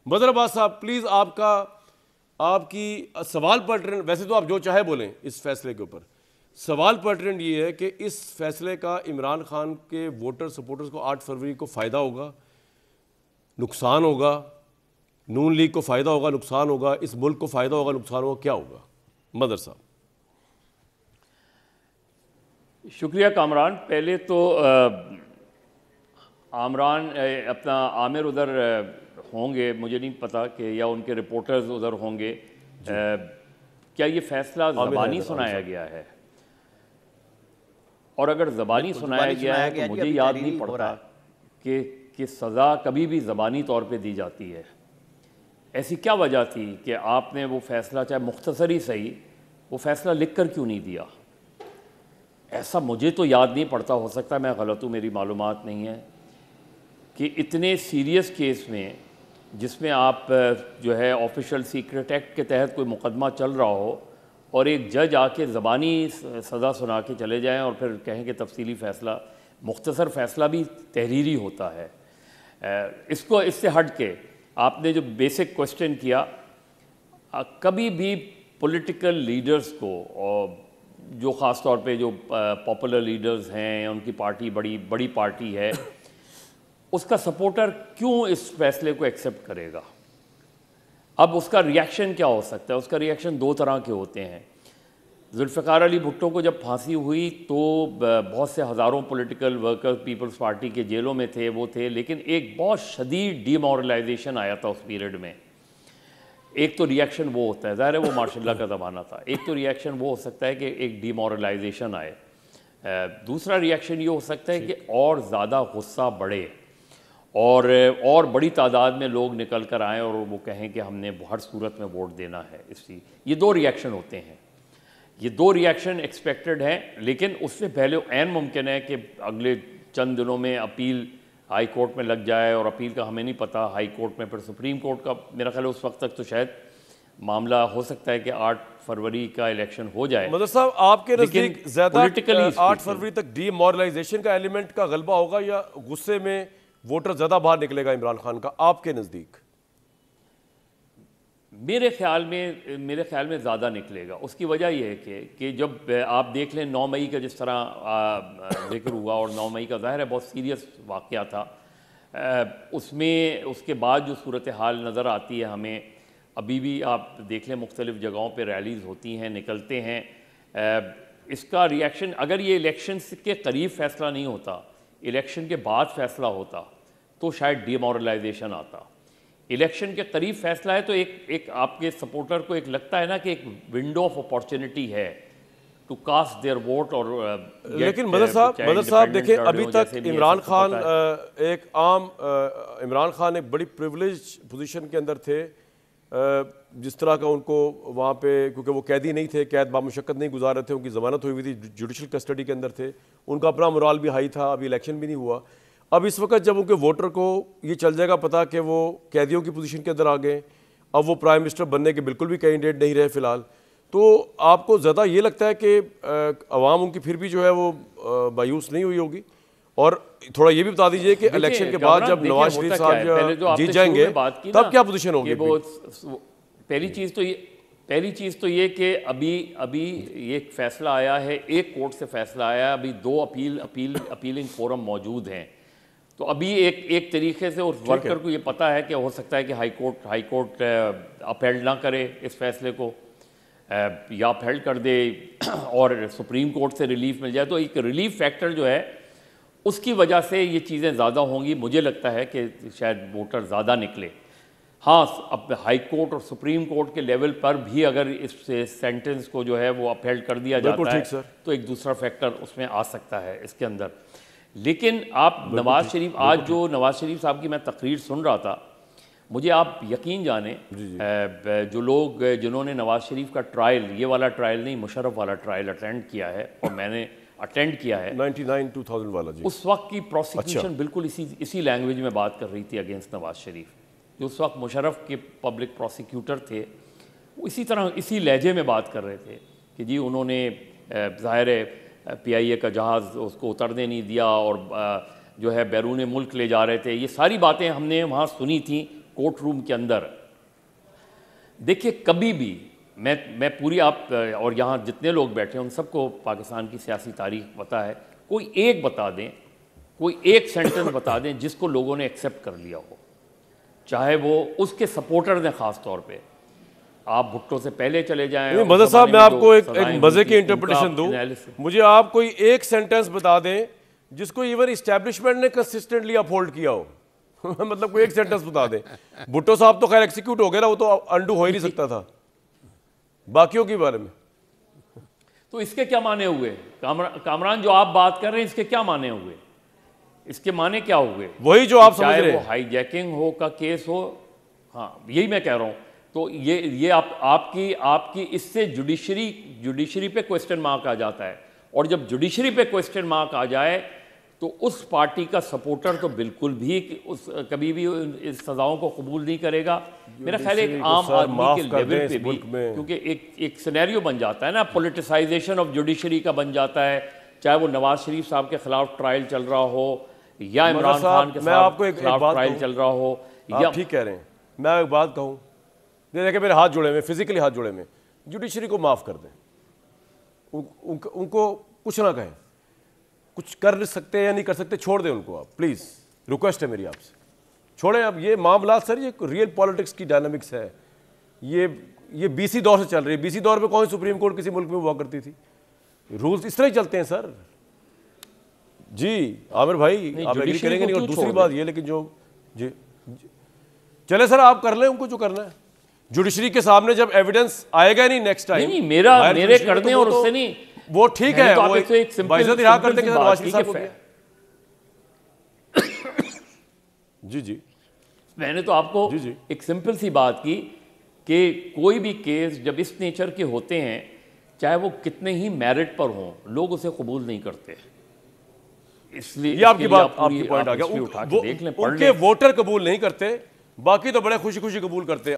बदर अब्बास साहब प्लीज़ आपकी सवाल पैटर्न, वैसे तो आप जो चाहे बोलें इस फैसले के ऊपर, सवाल पैटर्न ये है कि इस फैसले का इमरान खान के वोटर सपोर्टर्स को 8 फरवरी को फ़ायदा होगा, नुकसान होगा, नून लीग को फ़ायदा होगा, नुकसान होगा, इस मुल्क को फ़ायदा होगा, नुकसान होगा, क्या होगा? मदर साहब। शुक्रिया कामरान। पहले तो आमरान अपना आमिर उधर होंगे, मुझे नहीं पता कि या उनके रिपोर्टर्स उधर होंगे। क्या ये फैसला ज़बानी सुनाया गया है? और अगर ज़बानी सुनाया गया है तो मुझे याद नहीं पड़ता कि सज़ा कभी भी ज़बानी तौर पे दी जाती है। ऐसी क्या वजह थी कि आपने वो फ़ैसला, चाहे मुख्तसर ही सही, वो फ़ैसला लिख कर क्यों नहीं दिया? ऐसा मुझे तो याद नहीं पड़ता, हो सकता है मैं गलत हूँ, मेरी मालूमात नहीं है, कि इतने सीरियस केस में जिसमें आप जो है ऑफिशियल सीक्रेट एक्ट के तहत कोई मुकदमा चल रहा हो और एक जज आके ज़बानी सज़ा सुना के चले जाएं और फिर कहें कि तफसीली फ़ैसला, मुख्तसर फ़ैसला भी तहरीरी होता है। इससे हट के आपने जो बेसिक क्वेश्चन किया, कभी भी पॉलिटिकल लीडर्स को, और जो ख़ास तौर पे जो पॉपुलर लीडर्स हैं, उनकी पार्टी बड़ी पार्टी है, उसका सपोर्टर क्यों इस फैसले को एक्सेप्ट करेगा? अब उसका रिएक्शन क्या हो सकता है? उसका रिएक्शन दो तरह के होते हैं। जुल्फ़िकार अली भुट्टो को जब फांसी हुई तो बहुत से हज़ारों पॉलिटिकल वर्कर्स पीपल्स पार्टी के जेलों में थे, वो थे, लेकिन एक बहुत शदीद डीमोरलाइजेशन आया था उस पीरियड में। एक तो रिएक्शन वो होता है, ज़ाहिर है वो मार्शल का ज़माना था, एक तो रिएक्शन वो हो सकता है कि एक डीमोरलाइजेशन आए। दूसरा रिएक्शन ये हो सकता है कि और ज़्यादा गुस्सा बढ़े और बड़ी तादाद में लोग निकल कर आएँ और वो कहें कि हमने हर सूरत में वोट देना है। इसलिए ये दो रिएक्शन होते हैं, ये दो रिएक्शन एक्सपेक्टेड हैं, लेकिन उससे पहले ऐन मुमकिन है कि अगले चंद दिनों में अपील हाई कोर्ट में लग जाए, और अपील का हमें नहीं पता, हाई कोर्ट में फिर सुप्रीम कोर्ट का, मेरा ख्याल है उस वक्त तक तो शायद मामला हो सकता है कि 8 फरवरी का इलेक्शन हो जाए। मतलब साहब आपके नज़दीक ज़्यादा 8 फरवरी तक डीमोरलाइजेशन का एलिमेंट का गलबा होगा या गुस्से में वोटर ज़्यादा बाहर निकलेगा इमरान खान का, आपके नज़दीक? मेरे ख्याल में ज़्यादा निकलेगा। उसकी वजह यह है कि जब आप देख लें 9 मई का जिस तरह जिक्र हुआ, और 9 मई का ज़ाहिर है बहुत सीरियस वाक़या था, उसमें उसके बाद जो सूरत हाल नज़र आती है हमें, अभी भी आप देख लें मुख्तलिफ़ जगहों पे रैलीज़ होती हैं, निकलते हैं। इसका रिएक्शन, अगर ये इलेक्शन के करीब फ़ैसला नहीं होता, इलेक्शन के बाद फ़ैसला होता, तो शायद डीमोरलाइजेशन आता। इलेक्शन के करीब फैसला है तो एक आपके सपोर्टर को एक लगता है ना कि एक विंडो ऑफ अपॉर्चुनिटी है टू कास्ट देयर वोट। और लेकिन मदर साहब देखें, अभी तक इमरान खान एक बड़ी प्रिविलेज पोजीशन के अंदर थे, जिस तरह का उनको वहाँ पे, क्योंकि वो कैदी नहीं थे, कैद बामुशक्कत नहीं गुजार रहे थे, उनकी ज़मानत हुई थी, जुडिशल कस्टडी के अंदर थे, उनका अपना मोराल भी हाई था, अभी इलेक्शन भी नहीं हुआ। अब इस वक्त जब उनके वोटर को ये चल जाएगा पता कि वो कैदियों की पोजीशन के अंदर आ गए, अब वो प्राइम मिनिस्टर बनने के बिल्कुल भी कैंडिडेट नहीं रहे फ़िलहाल, तो आपको ज़्यादा ये लगता है कि अवाम उनकी फिर भी जो है वो मायूस नहीं हुई होगी? और थोड़ा ये भी बता दीजिए कि इलेक्शन के बाद जब नवाज शरीफ साहब जीत जाएंगे तब क्या पोजीशन होगी? पहली चीज़ तो ये कि अभी ये फैसला आया है, एक कोर्ट से फैसला आया है, अभी 2 अपीलिंग फोरम मौजूद हैं। तो अभी एक तरीके से उस वर्कर को ये पता है कि हो सकता है कि हाई कोर्ट अपहेल्ड ना करे इस फैसले को, या अपहेल्ड कर दे और सुप्रीम कोर्ट से रिलीफ मिल जाए। तो एक रिलीफ फैक्टर जो है उसकी वजह से ये चीज़ें ज़्यादा होंगी। मुझे लगता है कि शायद वोटर ज़्यादा निकले। हाँ, अब हाई कोर्ट और सुप्रीम कोर्ट के लेवल पर भी अगर इस सेंटेंस को जो है वो अपहेल्ड कर दिया जाता है तो एक दूसरा फैक्टर उसमें आ सकता है इसके अंदर। लेकिन आप नवाज़ शरीफ, आज जो नवाज़ शरीफ साहब की मैं तकरीर सुन रहा था, मुझे आप यकीन जाने जो लोग जिन्होंने नवाज़ शरीफ का ट्रायल, ये वाला ट्रायल नहीं, मुशर्रफ वाला ट्रायल अटेंड किया है, और मैंने अटेंड किया है 99-2000 वाला जी, उस वक्त की प्रोसिक्यूशन बिल्कुल इसी लैंग्वेज में बात कर रही थी अगेंस्ट नवाज़ शरीफ। जो उस वक्त मुशर्रफ के पब्लिक प्रोसिक्यूटर थे, वो इसी तरह इसी लहजे में बात कर रहे थे कि जी उन्होंने ज़ाहिर है PIA का जहाज़ उसको उतरने नहीं दिया और जो है बैरून मुल्क ले जा रहे थे। ये सारी बातें हमने वहाँ सुनी थी कोर्ट रूम के अंदर, देखिए कभी भी मैं पूरी, आप और यहाँ जितने लोग बैठे हैं उन सबको पाकिस्तान की सियासी तारीख पता है, कोई एक बता दें, कोई एक सेंटेंस बता दें जिसको लोगों ने एक्सेप्ट कर लिया हो, चाहे वो उसके सपोर्टर ने, ख़ास तौर पे आप भुट्टो से पहले चले जाएं। मज़र साहब, मैं आपको एक मज़े की इंटरप्रिटेशन दूं, मुझे आप कोई एक सेंटेंस बता दें जिसको इवन इस्टेब्लिशमेंट ने कंसिस्टेंटली अपहोल्ड किया हो मतलब कोई एक सेंटेंस बता दें। भुट्टो साहब तो खैर एक्सिक्यूट हो गए ना, वो तो अंडू हो ही नहीं सकता था। बाकियों के बारे में तो इसके क्या माने हुए? कामरान जो आप बात कर रहे हैं, इसके क्या माने हुए? इसके माने क्या हुए? वही जो आप समझ रहे हैं, चाहे वो हाईजैकिंग हो का केस हो, हाँ यही मैं कह रहा हूँ। तो ये आपकी इससे जुडिशरी पे क्वेश्चन मार्क आ जाता है, और जब जुडिशरी पे क्वेश्चन मार्क आ जाए तो उस पार्टी का सपोर्टर तो बिल्कुल भी कभी भी इस सजाओं को कबूल नहीं करेगा। मेरा ख्याल है एक आम आदमी के लेवल पे भी, क्योंकि एक सिनेरियो बन जाता है ना, पॉलिटिसाइजेशन ऑफ जुडिशरी का बन जाता है, चाहे वो नवाज शरीफ साहब के खिलाफ ट्रायल चल रहा हो या इमरान खान के खिलाफ ट्रायल चल रहा हो। या ठीक कह रहे हैं। मैं एक बात कहूँ, देखिए मेरे हाथ जुड़े हुए, फिजिकली हाथ जुड़े हुए, जुडिशरी को माफ़ कर दें, उनको कुछ ना कहें, कुछ कर सकते हैं या नहीं कर सकते छोड़ दें उनको, आप प्लीज़, रिक्वेस्ट है मेरी आपसे, छोड़ें। अब ये मामला सर, ये रियल पॉलिटिक्स की डायनामिक्स है, ये बीसी दौर से चल रही है। बीसी दौर में कौन सुप्रीम कोर्ट किसी मुल्क में हुआ करती थी? रूल्स इस तरह ही चलते हैं सर। जी आमिर भाई, आप एग्री करेंगे नहीं। और दूसरी बात ये, लेकिन जो जी चले सर, आप कर लें उनको जो करना है। जुडिशरी के सामने जब एविडेंस आएगा नहीं नेक्स्ट टाइम, नहीं मेरे करने और उससे नहीं, वो ठीक है, वो एक बाइज्जत रिहा करते हैं नवाज शरीफ साहब को। जी मैंने तो आपको एक सिंपल सी बात की कि कोई भी केस जब इस नेचर के होते हैं, चाहे वो कितने ही मेरिट पर हों, लोग उसे कबूल नहीं करते। इसलिए ये आपकी बात, आपकी पॉइंट आ गया। देख लें, उनके वोटर कबूल नहीं करते, बाकी तो बड़े खुशी खुशी कबूल करते हैं।